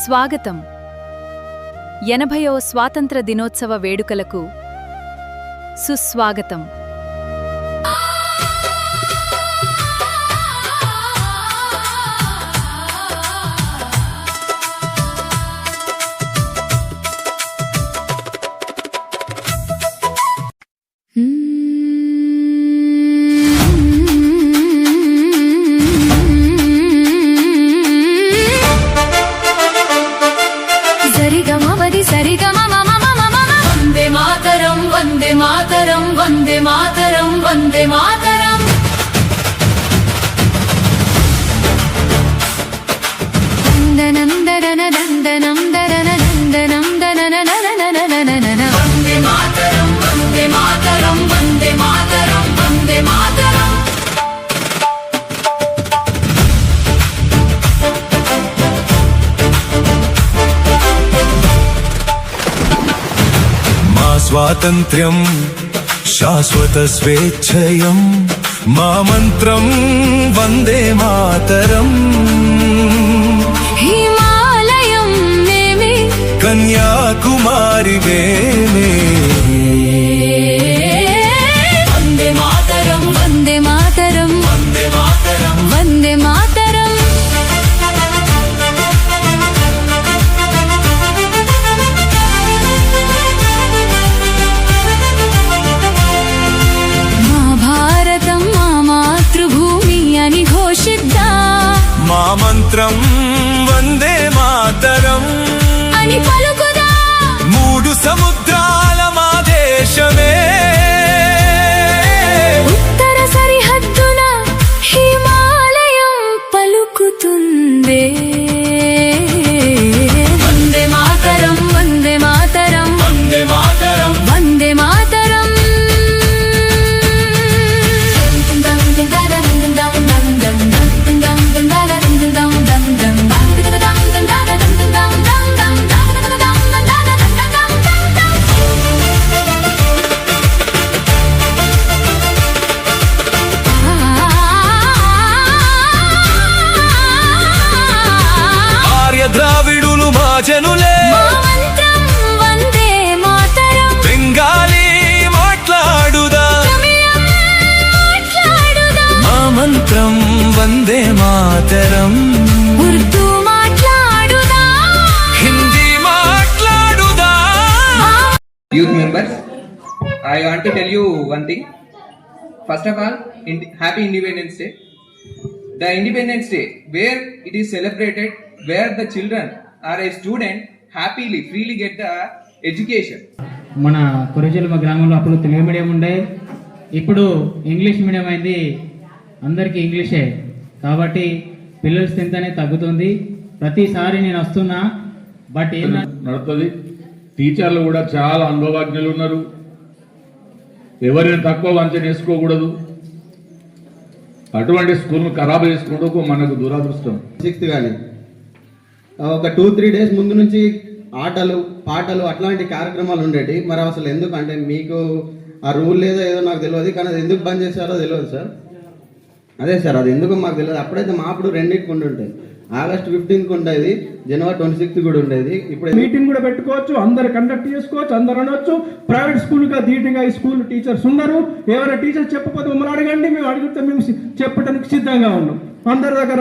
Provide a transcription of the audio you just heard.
స్వాగతం. 80వ స్వాతంత్ర దినోత్సవ వేడుకలకు సుస్వాగతం. వందే మాతరం వందే మాతరం వందే మాతరం దందనం దరన దందనం దరన దందనం దనన ననననననన వందే మాతరం వందే మాతరం వందే మాతరం వందే మాతరం. స్వాతంత్ర్యం శాశ్వత స్వేచ్ఛయం మా మంత్రం వందే మాతరం. హిమాలయం మేమే కన్యాకుమారి మేమే వందే మాతరం వందే మాతరం వందే మాతరం వందే మాతరం. మా మంత్రం వందే మాతరం అని పలుకుదా. మూడు సముద్రాల మా దేశమే ఉత్తర సరిహద్దున హిమాలయం పలుకుతుందే. వందే మాతరం వందే మాతరం వందే మాతరం వందే మాతరం. ద్రావిడులు మా జనులే వందే మాతరం. బెంగాలీ మాట్లాడుదా మా మంత్రం Vande Mataram. Urdu మాట్లాడుదా Hindi మాట్లాడుదా. Youth members, I want to tell you one thing. First of all, happy Independence Day. The Independence Day, where it is celebrated, where the children or a student happily, freely get the education. మన కొరజలమ గ్రామంలో అప్పుడు Telugu medium ఉండే, ఇప్పుడు English medium అయింది. అందరికీ ఇంగ్లీషే కాబట్టి పిల్లల స్ట్రెంత్ అనేది తగ్గుతుంది. ప్రతిసారి నేను వస్తున్నా బట్ ఏం నడుతుంది. టీచర్లు కూడా చాలా అనుభవజ్ఞులు ఉన్నారు. ఎవరిని తక్కువ అంచనా వేసుకోకూడదు. అటువంటి స్కూల్ను ఖరాబ్ చేసుకుంటూ మనకు దురదృష్టం. 6th కానీ ఒక 2-3 days ముందు నుంచి ఆటలు పాటలు అట్లాంటి కార్యక్రమాలు ఉండేవి. మరి అసలు ఎందుకు అంటే మీకు ఆ రూల్ లేదో ఏదో నాకు తెలియదు, కానీ అది ఎందుకు బంద్ చేశారో తెలియదు సార్. అదే సార్, అది ఎందుకు మాకు తెలియదు. అప్పుడైతే మా అప్పుడు రెండింటికి ఉంటుంటాయి. August 15th ఉండేది, January 26th కూడా ఉండేది. ఇప్పుడు మీటింగ్ కూడా పెట్టుకోవచ్చు, అందరు కండక్ట్ చేసుకోవచ్చు, అందరు అనొచ్చు. ప్రైవేట్ స్కూల్ గా ధీటుగా ఈ స్కూల్ టీచర్స్ ఉన్నారు. ఎవరైనా టీచర్స్ చెప్పకపోతే మమ్మల్ని అడగండి, మేము అడిగితే మేము చెప్పడానికి సిద్ధంగా ఉన్నాం. అందరి దగ్గర